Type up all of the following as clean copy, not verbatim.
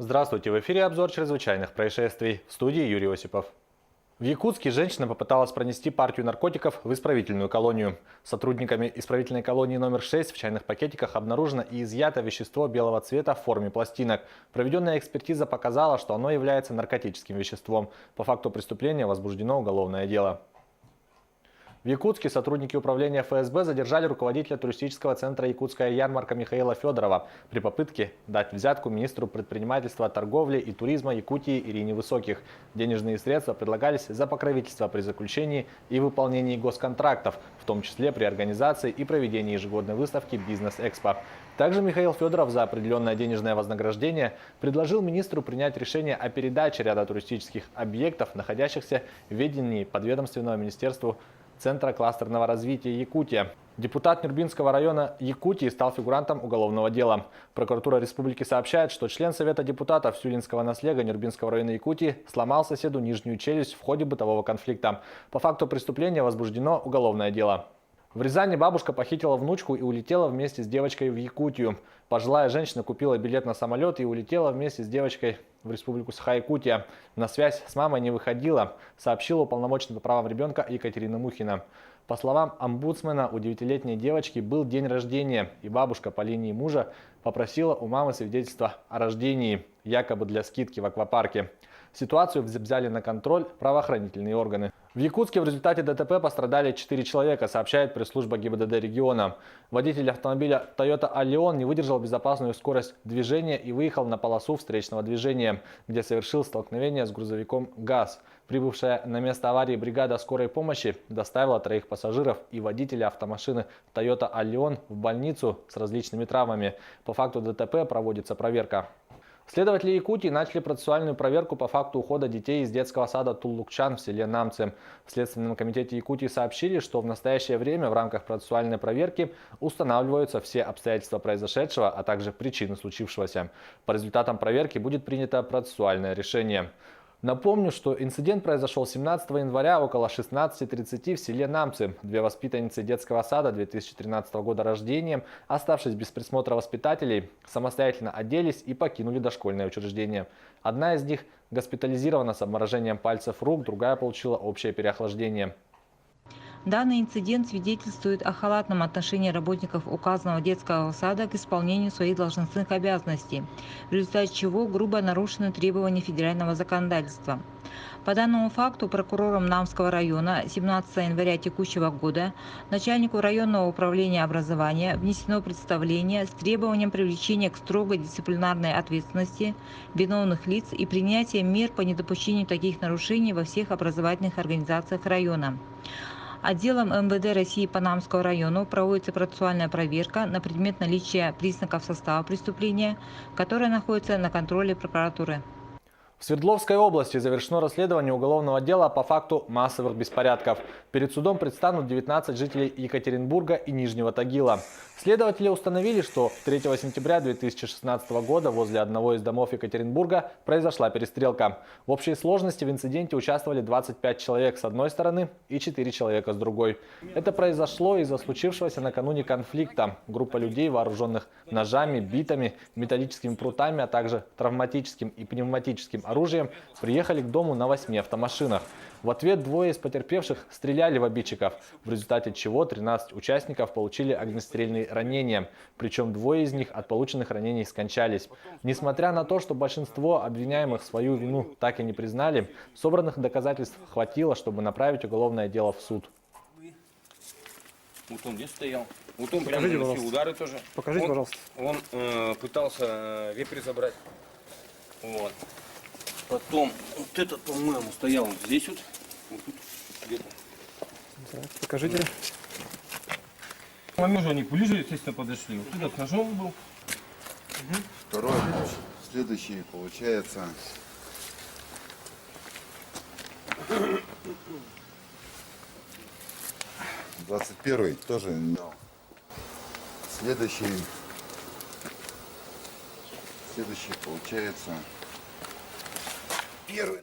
Здравствуйте, в эфире обзор чрезвычайных происшествий. В студии Юрий Осипов. В Якутске женщина попыталась пронести партию наркотиков в исправительную колонию. Сотрудниками исправительной колонии номер 6 в чайных пакетиках обнаружено и изъято вещество белого цвета в форме пластинок. Проведенная экспертиза показала, что оно является наркотическим веществом. По факту преступления возбуждено уголовное дело. В Якутске сотрудники управления ФСБ задержали руководителя туристического центра «Якутская ярмарка» Михаила Федорова при попытке дать взятку министру предпринимательства, торговли и туризма Якутии Ирине Высоких. Денежные средства предлагались за покровительство при заключении и выполнении госконтрактов, в том числе при организации и проведении ежегодной выставки «Бизнес-Экспо». Также Михаил Федоров за определенное денежное вознаграждение предложил министру принять решение о передаче ряда туристических объектов, находящихся в ведении подведомственного министерству Центра кластерного развития Якутия. Депутат Нюрбинского района Якутии стал фигурантом уголовного дела. Прокуратура республики сообщает, что член Совета депутатов Сюлинского наслега Нюрбинского района Якутии сломал соседу нижнюю челюсть в ходе бытового конфликта. По факту преступления возбуждено уголовное дело. В Рязани бабушка похитила внучку и улетела вместе с девочкой в Якутию. Пожилая женщина купила билет на самолет и улетела вместе с девочкой в республику Саха-Якутия. На связь с мамой не выходила, сообщила уполномоченный по правам ребенка Екатерина Мухина. По словам омбудсмена, у 9-летней девочки был день рождения, и бабушка по линии мужа попросила у мамы свидетельство о рождении, якобы для скидки в аквапарке. Ситуацию взяли на контроль правоохранительные органы. В Якутске в результате ДТП пострадали 4 человека, сообщает пресс-служба ГИБДД региона. Водитель автомобиля Toyota Allion не выдержал безопасную скорость движения и выехал на полосу встречного движения, где совершил столкновение с грузовиком ГАЗ. Прибывшая на место аварии бригада скорой помощи доставила 3 пассажиров и водителя автомашины Toyota Allion в больницу с различными травмами. По факту ДТП проводится проверка. Следователи Якутии начали процессуальную проверку по факту ухода детей из детского сада Туллукчан в селе Намцы. В Следственном комитете Якутии сообщили, что в настоящее время в рамках процессуальной проверки устанавливаются все обстоятельства произошедшего, а также причины случившегося. По результатам проверки будет принято процессуальное решение. Напомню, что инцидент произошел 17 января около 16:30 в селе Намцы. 2 воспитанницы детского сада 2013 года рождения, оставшись без присмотра воспитателей, самостоятельно оделись и покинули дошкольное учреждение. Одна из них госпитализирована с обморожением пальцев рук, другая получила общее переохлаждение. Данный инцидент свидетельствует о халатном отношении работников указанного детского сада к исполнению своих должностных обязанностей, в результате чего грубо нарушены требования федерального законодательства. По данному факту прокурором Намского района 17 января текущего года начальнику районного управления образования внесено представление с требованием привлечения к строгой дисциплинарной ответственности виновных лиц и принятия мер по недопущению таких нарушений во всех образовательных организациях района. Отделом МВД России по Намскому району проводится процессуальная проверка на предмет наличия признаков состава преступления, которая находится на контроле прокуратуры. В Свердловской области завершено расследование уголовного дела по факту массовых беспорядков. Перед судом предстанут 19 жителей Екатеринбурга и Нижнего Тагила. Следователи установили, что 3 сентября 2016 года возле одного из домов Екатеринбурга произошла перестрелка. В общей сложности в инциденте участвовали 25 человек с одной стороны и 4 человека с другой. Это произошло из-за случившегося накануне конфликта. Группа людей, вооруженных ножами, битами, металлическими прутами, а также травматическим и пневматическим оружием, приехали к дому на 8 автомашинах. В ответ 2 из потерпевших стреляли в обидчиков, в результате чего 13 участников получили огнестрельные ранения. Причем 2 из них от полученных ранений скончались. Несмотря на то, что большинство обвиняемых свою вину так и не признали, собранных доказательств хватило, чтобы направить уголовное дело в суд. Вот он здесь стоял. Вот он прямо наносил удары тоже. Покажите, пожалуйста. Он пытался вепрь забрать. Вот. Потом вот этот, по-моему, стоял вот здесь вот. Вот тут где-то. Покажите. Мы уже они ближе, естественно, подошли. Вот этот ножом был. Второй, следующий, получается, «21-й» тоже. Следующий получается, 1-й.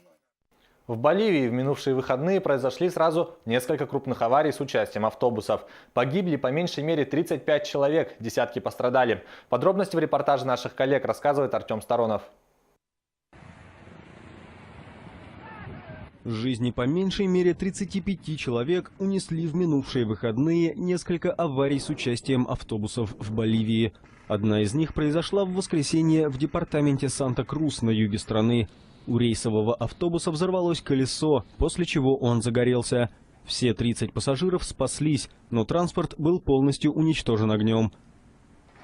В Боливии в минувшие выходные произошли сразу несколько крупных аварий с участием автобусов. Погибли по меньшей мере 35 человек, десятки пострадали. Подробности в репортаже наших коллег рассказывает Артем Сторонов. Жизни по меньшей мере 35 человек унесли в минувшие выходные несколько аварий с участием автобусов в Боливии. Одна из них произошла в воскресенье в департаменте Санта-Крус на юге страны. У рейсового автобуса взорвалось колесо, после чего он загорелся. Все 30 пассажиров спаслись, но транспорт был полностью уничтожен огнем.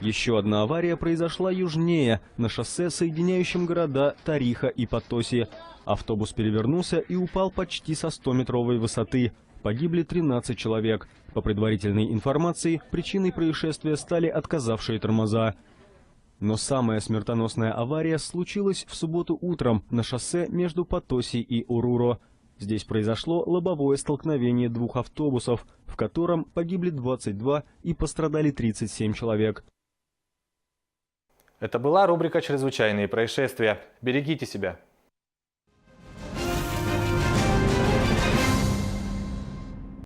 Еще одна авария произошла южнее, на шоссе, соединяющем города Тариха и Потоси. Автобус перевернулся и упал почти со 100-метровой высоты. Погибли 13 человек. По предварительной информации, причиной происшествия стали отказавшие тормоза. Но самая смертоносная авария случилась в субботу утром на шоссе между Потоси и Оруро. Здесь произошло лобовое столкновение двух автобусов, в котором погибли 22 и пострадали 37 человек. Это была рубрика «Чрезвычайные происшествия». Берегите себя.